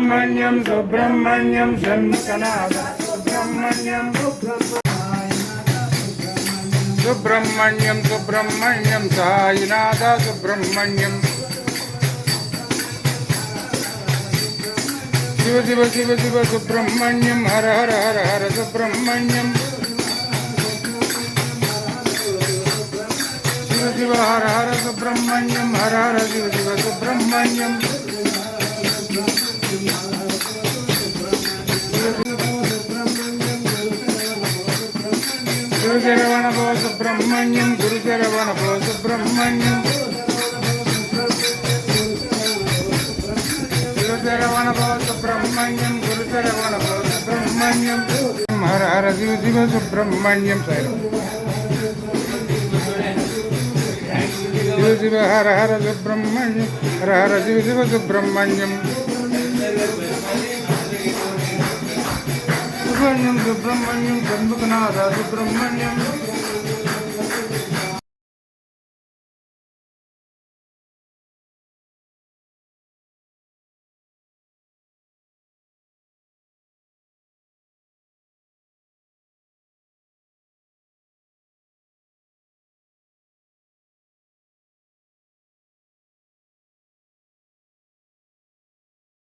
Subrahmanyam Subrahmanyam Shanmukhanatha Subrahmanyam Subrahmanyam Subrahmanyam Sainath Subrahmanyam Shiva Shiva Shiva Shiva Subrahmanyam Hara Hara Hara Hara Subrahmanyam Shiva Shiva Hara Hara Subrahmanyam Hara Hara Shiva Shiva Subrahmanyam గురుచరవణ Bhava Subrahmanyam గురుచరవణ Bhava Subrahmanyam గురుచరవణ Bhava Subrahmanyam గురుచరవణ Bhava Subrahmanyam Hara Hara Shiva Shiva Subrahmanyam Shiva Shiva Hara Hara Subrahmanyam Hara Hara Shiva Shiva Subrahmanyam Subrahmanyam Subrahmanyam Shanmukhanatha Subrahmanyam